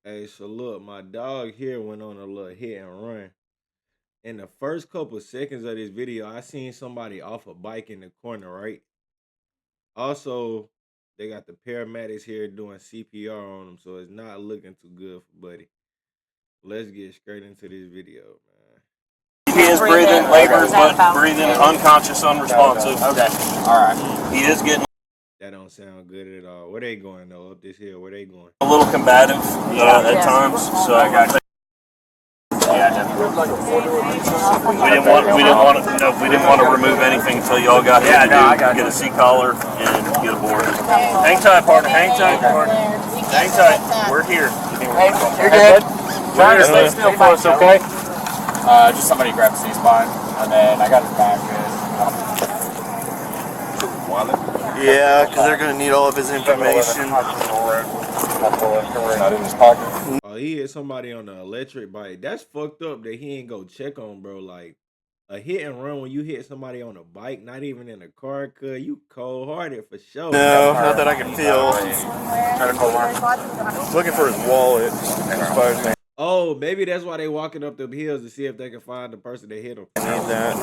Hey, so look, my dog here went on a little hit and run. In the first couple seconds of this video, I seen somebody off a bike in the corner, right? Also, they got the paramedics here doing CPR on him, so it's not looking too good for Buddy. Let's get straight into this video, man. He is breathing, labor, but breathing, unconscious, unresponsive. Okay. All right. He is getting That don't sound good at all. Where they going though? Up this hill? Where they going? a little combative at times. So I got. We didn't want to remove anything until y'all got here. Get a seat collar and get aboard. Hang tight, partner. Hang tight, partner. Hang tight. We're here. Hey, you're good. Try to stay still for us, okay? Just somebody grab the C-spine, and then I got his back good. Yeah, because they're going to need all of his information. Not in his pocket. Oh, he hit somebody on the electric bike. That's fucked up that he ain't go check on, bro. Like a hit and run when you hit somebody on a bike, not even in a car, cuz you cold hearted for sure. No, not that I can feel. Looking for his wallet. Oh, maybe that's why they walking up the hills to see if they can find the person that hit them. I need that.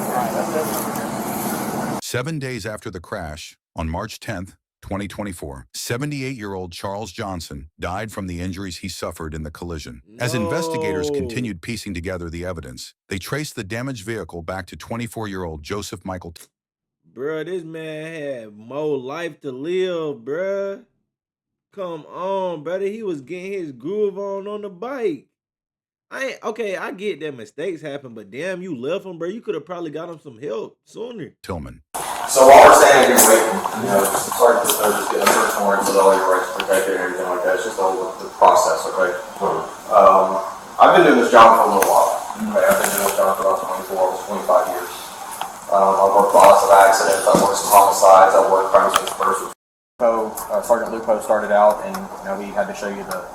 7 days after the crash, on March 10th, 2024, 78-year-old Charles Johnson died from the injuries he suffered in the collision. As investigators continued piecing together the evidence, they traced the damaged vehicle back to 24-year-old Joseph Michael. Bruh, this man had more life to live, bruh. Come on, brother. He was getting his groove on the bike. I get that mistakes happen, but damn, you left him, bro. You could have probably got him some help sooner. Tillman. So while we're standing here waiting, just sorry to just get a search warrant with all your rights protected and everything like that. It's just all the process, okay? I've been doing this job for a little while. Okay, I've been doing this job for about 24, almost 25 years. I've worked lots of accidents. I've worked some homicides. I've worked crime scenes first. Sergeant Lupo started out, and we had to show you the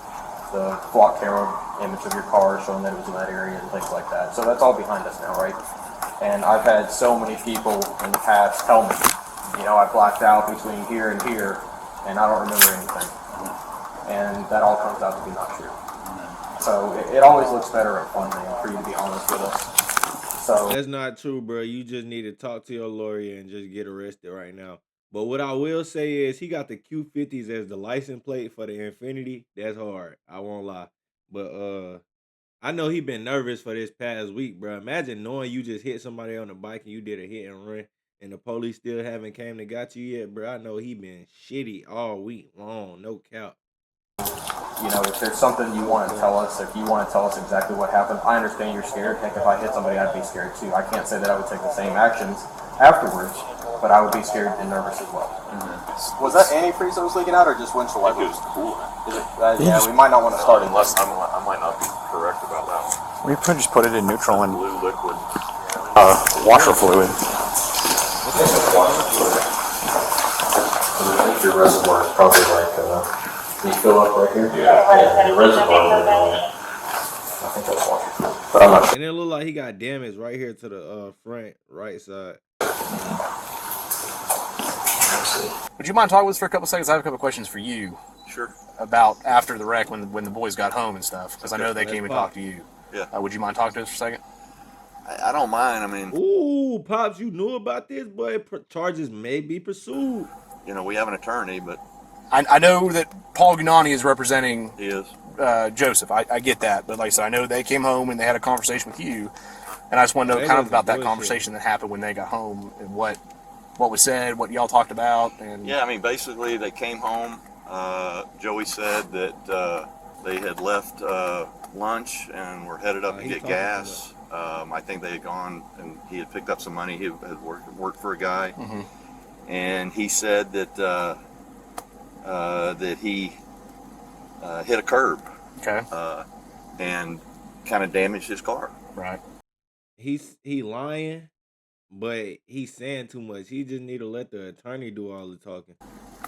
flock camera image of your car showing that it was in that area and things like that. So that's all behind us now, right? And I've had so many people in the past tell me, I blacked out between here and here, and I don't remember anything. And that all comes out to be not true. So it always looks better at fun for you to be honest with us. So that's not true, bro. You just need to talk to your lawyer and just get arrested right now. But what I will say is he got the Q50s as the license plate for the Infiniti. That's hard. I won't lie. But I know he been nervous for this past week, bro. Imagine knowing you just hit somebody on the bike and you did a hit and run and the police still haven't came to got you yet, bro. I know he been shitty all week long. No cap. if there's something you want to tell us, if you want to tell us exactly what happened, I understand you're scared. Heck, if I hit somebody, I'd be scared too. I can't say that I would take the same actions afterwards, but I would be scared and nervous as well. Was that antifreeze that was leaking out, or just windshield wiper? It was cool. Yeah, we might not want to start it Unless I might not be correct about that one. We could just put it in neutral and Blue liquid. washer fluid. I think your reservoir is probably like, can you fill up right here? Yeah, your reservoir is I think that's water. But I'm not sure. And it look like he got damage right here to the front right side. Would you mind talking with us for a couple seconds? I have a couple questions for you. Sure. About after the wreck when the boys got home and stuff, because I know they came and talked to you. Yeah. Would you mind talking to us for a second? I don't mind. I mean, Ooh, Pops, you knew about this, but charges may be pursued. we have an attorney, but I know that Paul Gunani is representing he is. Joseph. I get that, but like I said, I know they came home and they had a conversation with you, and I just want to know That kind of was about that bullshit. conversation that happened when they got home and what was said, what y'all talked about, and Yeah, I mean, basically, they came home. Joey said that they had left lunch and were headed up to He get talking gas. I think they had gone and he had picked up some money. He had worked for a guy, and he said that that he hit a curb okay, and kind of damaged his car. right. He lying, but he's saying too much. He just need to let the attorney do all the talking.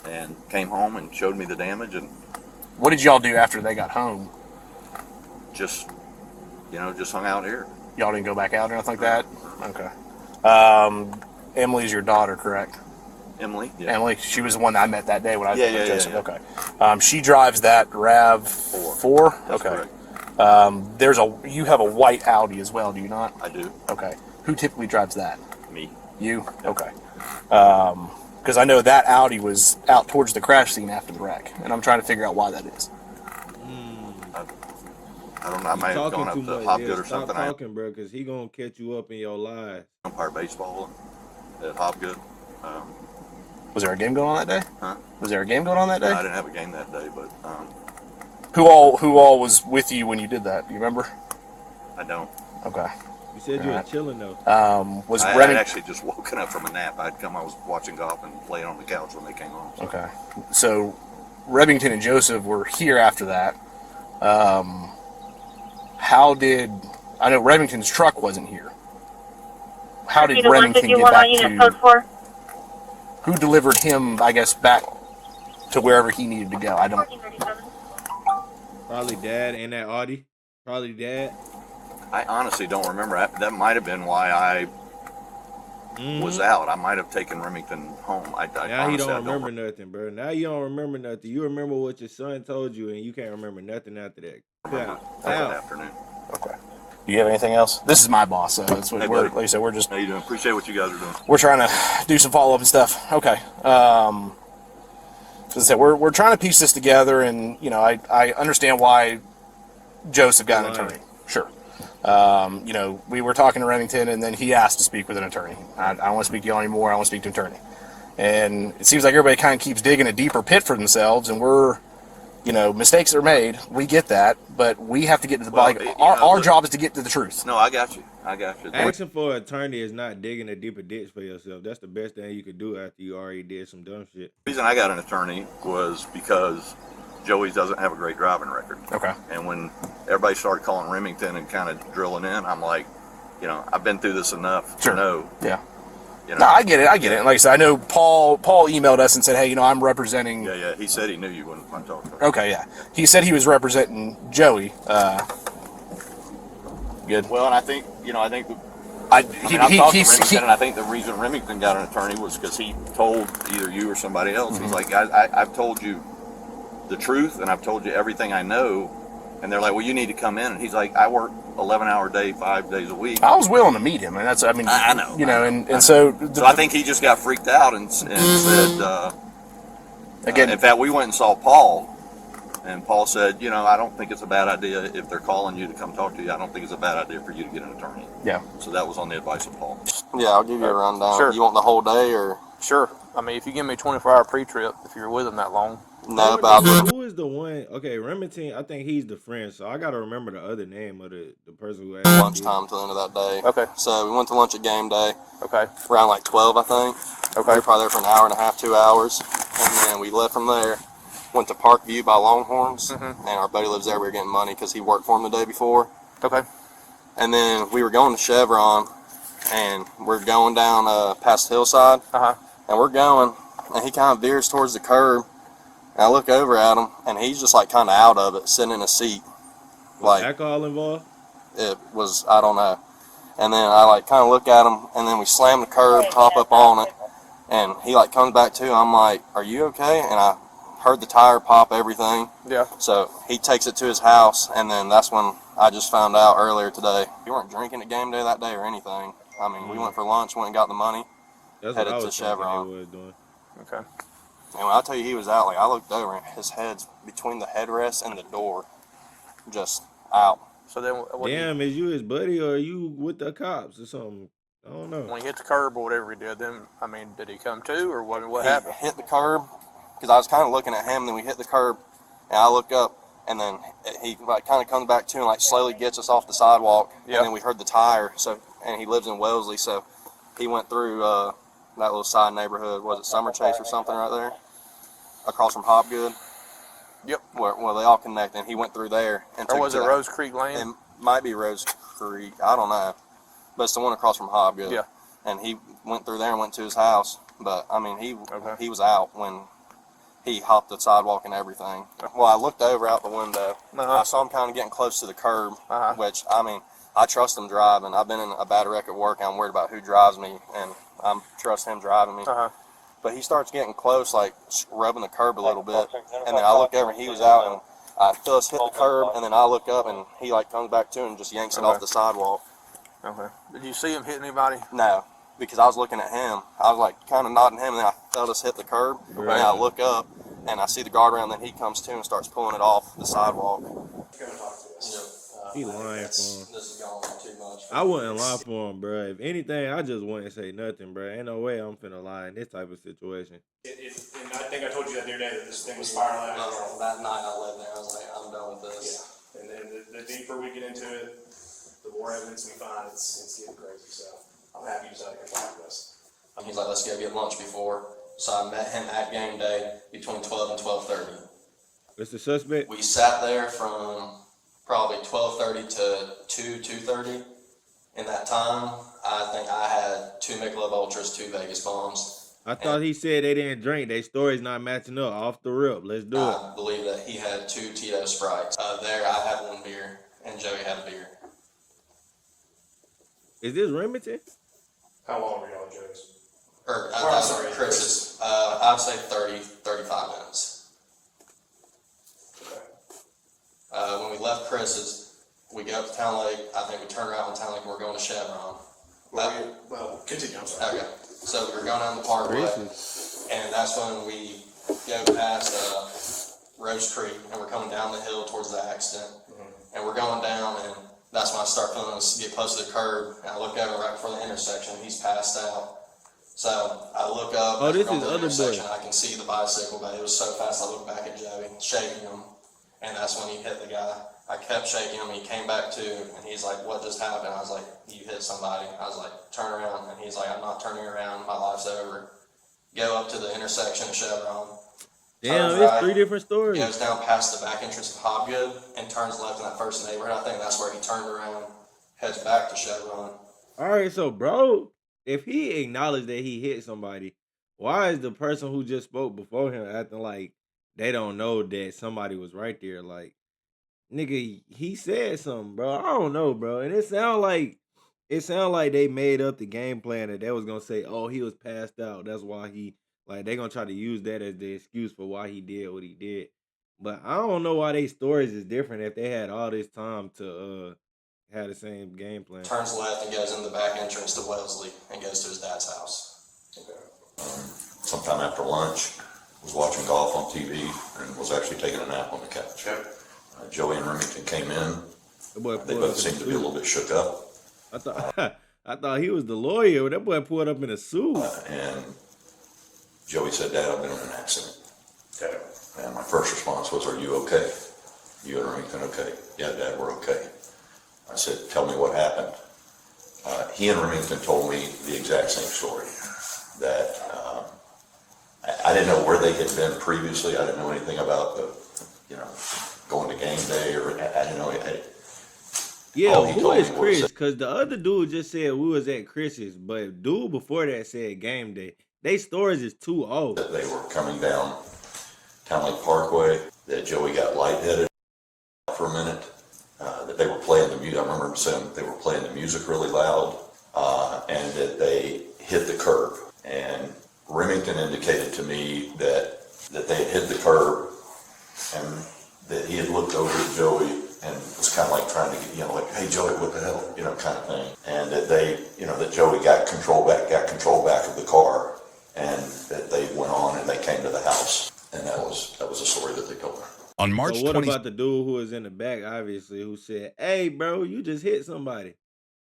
And came home and showed me the damage, and What did y'all do after they got home? just just hung out here. Y'all didn't go back out or anything like that? Okay. Emily's your daughter, correct? Emily. Yeah. Emily, she was the one that I met that day when I was Yeah, with yeah, Joseph. yeah. Okay. She drives that RAV4. That's Okay. correct. You have a white Audi as well, do you not? I do. Okay. Who typically drives that? Me. You? Okay. Because I know that Audi was out towards the crash scene after the wreck, and I'm trying to figure out why that is. I don't know. I might have gone up to Hopgood or Stop something. talking, bro, because he gonna catch you up in your lies. I umpire baseball at Hopgood. Was there a game going on that day? Huh? Was there a game going on that day? I didn't have a game that day, but Who all was with you when you did that? Do you remember? I don't. Okay. You said you were chilling though. Was I had Remington? actually just woken up from a nap. I was watching golf and laying on the couch when they came home. So. Okay. So Remington and Joseph were here after that. I know Remington's truck wasn't here. How did Remington get back to? Who delivered him, I guess, back to wherever he needed to go? I don't. Probably Dad and that Audi. Probably Dad. I honestly don't remember. That might have been why I was out. I might have taken Remington home. Now he don't remember nothing, bro. Now you don't remember nothing. You remember what your son told you, and you can't remember nothing after that. That afternoon. Okay. Do you have anything else? This is my boss, so that's what Hey, we're. buddy. Like I said, we're just. How you doing? Appreciate what you guys are doing. We're trying to do some follow up and stuff. Okay. As I said, we're trying to piece this together, and I understand why Joseph got an attorney. Sure. We were talking to Remington, and then he asked to speak with an attorney. I don't want to speak to you anymore. I want to speak to an attorney. And it seems like everybody kind of keeps digging a deeper pit for themselves, and we're, mistakes are made. We get that, but we have to get to the bottom. Our job is to get to the truth. No, I got you. Asking for an attorney is not digging a deeper ditch for yourself. That's the best thing you could do after you already did some dumb shit. The reason I got an attorney was because Joey doesn't have a great driving record. Okay. And when everybody started calling Remington and kind of drilling in, I'm like, I've been through this enough to know. Yeah. No, I get it. And like I said, I know Paul emailed us and said, hey, I'm representing. Yeah. He said he knew you when I talked to him. Okay, yeah. He said he was representing Joey. Good. Well, and I think, I've talked to Remington, and I think the reason Remington got an attorney was because he told either you or somebody else. He's like, guys, I've told you the truth, and I've told you everything I know. And they're like, well, you need to come in. And he's like, I work 11-hour day, 5 days a week. I was willing to meet him, and I know. And so. So I think he just got freaked out and said, again, in fact, we went and saw Paul, and Paul said, I don't think it's a bad idea if they're calling you to come talk to you. I don't think it's a bad idea for you to get an attorney. Yeah. So that was on the advice of Paul. Yeah, I'll give you a rundown. Sure. You want the whole day or? Sure. I mean, if you give me a 24-hour pre-trip, if you're with them that long. No, but Who is the one? Okay, Remington. I think he's the friend. So I gotta remember the other name of the person who had lunchtime till the end of that day. Okay. So we went to lunch at game day. Okay. Around like 12, I think. Okay. We were probably there for an hour and a half, 2 hours. And then we left from there, went to Parkview by Longhorns. And our buddy lives there. We were getting money because he worked for him the day before. Okay. And then we were going to Chevron, and we're going down past Hillside. And we're going, and he kind of veers towards the curb. And I look over at him, and he's just like kind of out of it, sitting in a seat. Like alcohol involved? It was, I don't know. And then I like kind of look at him, and then we slam the curb, hop up on it, and he like comes back to. I'm like, "Are you okay?" And I heard the tire pop, everything. Yeah. So he takes it to his house, and then that's when I just found out earlier today. We weren't drinking at game day that day or anything. I mean, we went for lunch, went and got the money, That's headed what I to was Chevron. was doing. Okay. And when I tell you he was out, like I looked over, and his head's between the headrest and the door, just out. So then, Damn, is you his buddy or are you with the cops or something? I don't know. when he hit the curb or whatever he did, then did he come to or what He happened? hit the curb, because I was kind of looking at him, then we hit the curb, and I look up, and then he like kind of comes back to and like slowly gets us off the sidewalk, Yeah. and then we heard the tire. So, and he lives in Wellesley, so he went through that little side neighborhood. Was it Summer Chase or something right there, across from Hopgood? Yep. Where they all connect, and he went through there. And Or took was to it that- Rose Creek Lane? It might be Rose Creek. I don't know, but it's the one across from Hopgood. Yeah. And he went through there and went to his house. But I mean, Okay. he was out when he hopped the sidewalk and everything. Well, I looked over out the window. I saw him kind of getting close to the curb, which, I mean, I trust him driving. I've been in a bad wreck at work. I'm worried about who drives me, and I trust him driving me. But but he starts getting close, like rubbing the curb a little bit. And then I look over and he was out, and I feel us hit the curb, and then I look up and he like comes back to and just yanks it off the sidewalk. Okay. Did you see him hit anybody? No, because I was looking at him. I was like kind of nodding him, and then I felt us hit the curb. Right. And then I look up and I see the guardrail, and then he comes to and starts pulling it off the sidewalk. He lying for him. This is going on too much. I wouldn't lie for him, bro. If anything, I just wouldn't say nothing, bro. Ain't no way I'm finna lie in this type of situation. And I think I told you that the other day that this thing was spiraling out of control. That night I lived there, I was like, I'm done with this. Yeah. And then the deeper we get into it, the more evidence we find, it's getting crazy. So I'm happy you decided to come talk to us. He's like, let's go get lunch before. So I met him at game day between 12 and 12:30. What's the suspect? We sat there from probably 12:30 to 2:30. In that time, I think I had 2 Michelob Ultras, 2 Vegas bombs. I thought he said they didn't drink. Their story's not matching up. Off the rip. Let's do it. I believe that he had 2 Tito Sprites. There, I had 1 beer, and Joey had a beer. Is this Remington? How long were you on Joe's? Sorry, Chris's. I'd say 30, 35 minutes. Okay. When we left Chris's, we go up to Town Lake. I think we turned around in Town Lake and we're going to Chevron. Well, continue. I'm sorry. Okay. So we were going down the parkway, and that's when we go past Rose Creek, and we're coming down the hill towards the accident. And we're going down, and that's when I start feeling us get close to the curb, and I look over right before the intersection, he's passed out. So I look up, Oh, this on is the other intersection, boy. I can see the bicycle, but it was so fast I look back at Joey, shaking him, and that's when he hit the guy. I kept shaking him, and he came back to, and he's like, what just happened? I was like, you hit somebody. I was like, turn around, and he's like, I'm not turning around, my life's over. Go up to the intersection of Chevron. Damn, Turns it's right, 3 different stories. Goes down past the back entrance of Hobgood and turns left in that first neighborhood. I think that's where he turned around, heads back to Chevron. All right, so bro, if he acknowledged that he hit somebody, why is the person who just spoke before him acting like they don't know that somebody was right there? Like, nigga, he said something, bro. I don't know, bro. And it sound like they made up the game plan that they was gonna say, oh, he was passed out. That's why he like they gonna try to use that as the excuse for why he did what he did. But I don't know why they stories is different if they had all this time to have the same game plan. Turns left and goes in the back entrance to Wellesley and goes to his dad's house. Sometime after lunch, was watching golf on TV and was actually taking a nap on the couch. Joey and Remington came in. That boy They pulled up both in seemed to be a little bit shook up. I thought I thought he was the lawyer. That boy pulled up in a suit. And Joey said, Dad, I've been in an accident. And my first response was, are you okay? You and Remington okay? Yeah, Dad, we're okay. I said, tell me what happened. He and Remington told me the exact same story. That I didn't know where they had been previously. I didn't know anything about going to game day, or I didn't know. Yeah, who is Chris? Because the other dude just said we was at Chris's, but dude before that said game day. They stories is too old. That they were coming down Town Lake Parkway, that Joey got lightheaded for a minute, that they were playing the music. I remember him saying they were playing the music really loud, and that they hit the curb. And Remington indicated to me that they had hit the curb, and that he had looked over at Joey and was kind of like trying to get, like, hey Joey, what the hell, kind of thing. And that they, that Joey got control back of the car, and that they went on and they came to the house. And that was the story that they told her. On March So what 20... about the dude who was in the back, obviously, who said, hey, bro, you just hit somebody?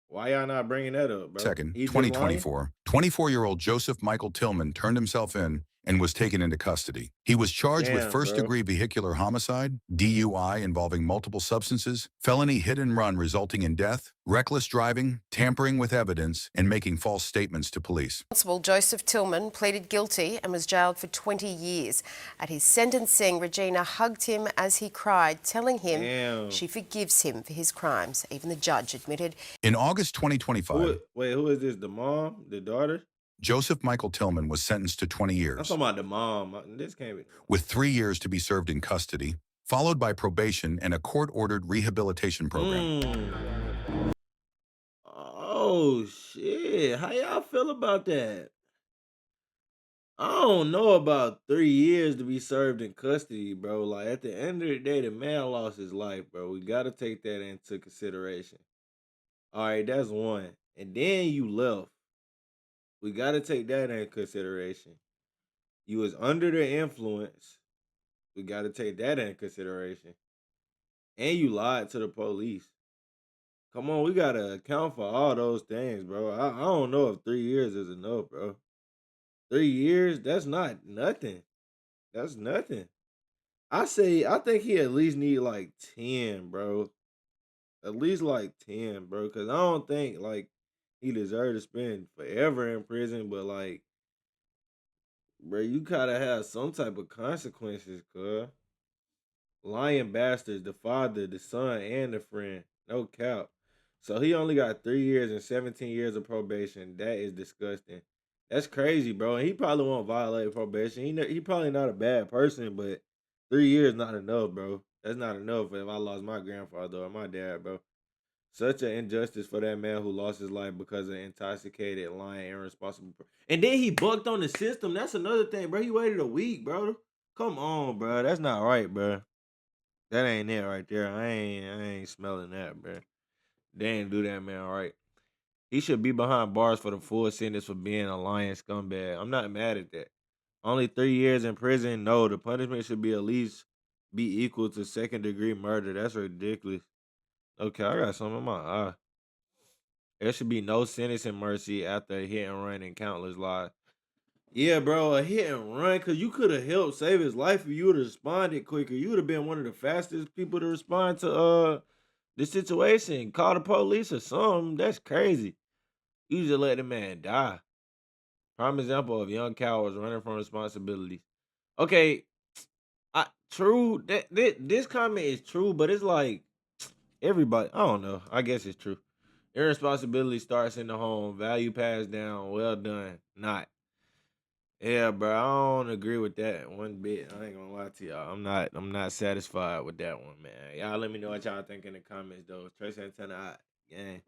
Why y'all not bringing that up, bro? 2nd, 2024, 24-year-old Joseph Michael Tillman turned himself in and was taken into custody. He was charged with first-degree vehicular homicide, DUI involving multiple substances, felony hit and run resulting in death, reckless driving, tampering with evidence, and making false statements to police. Joseph Tillman pleaded guilty and was jailed for 20 years. At his sentencing, Regina hugged him as he cried, telling him she forgives him for his crimes. Even the judge admitted. In August 2025... Who is this? The mom? The daughter? Joseph Michael Tillman was sentenced to 20 years. I'm talking about the mom. This can't be. With 3 years to be served in custody, followed by probation and a court-ordered rehabilitation program. Oh, shit. How y'all feel about that? I don't know about 3 years to be served in custody, bro. Like at the end of the day, the man lost his life, bro. We gotta take that into consideration. All right, that's one. And then you left. We gotta take that into consideration. You was under the influence. We gotta take that into consideration. And you lied to the police. Come on, we gotta account for all those things, bro. I don't know if 3 years is enough, bro. 3 years, that's not nothing. That's nothing. I think he at least need like 10, bro. At least like 10, bro. Cause I don't think like he deserved to spend forever in prison, but like, bro, you gotta have some type of consequences, cuz. Lying bastards, the father, the son, and the friend. No cap. So he only got 3 years and 17 years of probation. That is disgusting. That's crazy, bro. And he probably won't violate probation. He probably not a bad person, but 3 years not enough, bro. That's not enough if I lost my grandfather or my dad, bro. Such an injustice for that man who lost his life because of intoxicated, lying, irresponsible. And then he bucked on the system. That's another thing, bro. He waited a week, bro. Come on, bro. That's not right, bro. That ain't it right there. I ain't smelling that, bro. They ain't do that man right. He should be behind bars for the full sentence for being a lying scumbag. I'm not mad at that. Only 3 years in prison. No, the punishment should be at least be equal to second degree murder. That's ridiculous. Okay, I got something in my eye. There should be no sentence in mercy after a hit and run and countless lies. Yeah, bro, a hit and run, cause you could have helped save his life if you would have responded quicker. You would have been one of the fastest people to respond to the situation. Call the police or something. That's crazy. You just let the man die. Prime example of young cowards running from responsibilities. Okay, true. This comment is true, but it's like everybody. I don't know. I guess it's true. Irresponsibility starts in the home. Value passed down. Well done. Not. Yeah, bro. I don't agree with that one bit. I ain't gonna lie to y'all. I'm not satisfied with that one, man. Y'all let me know what y'all think in the comments though. Trace Antenna, gang.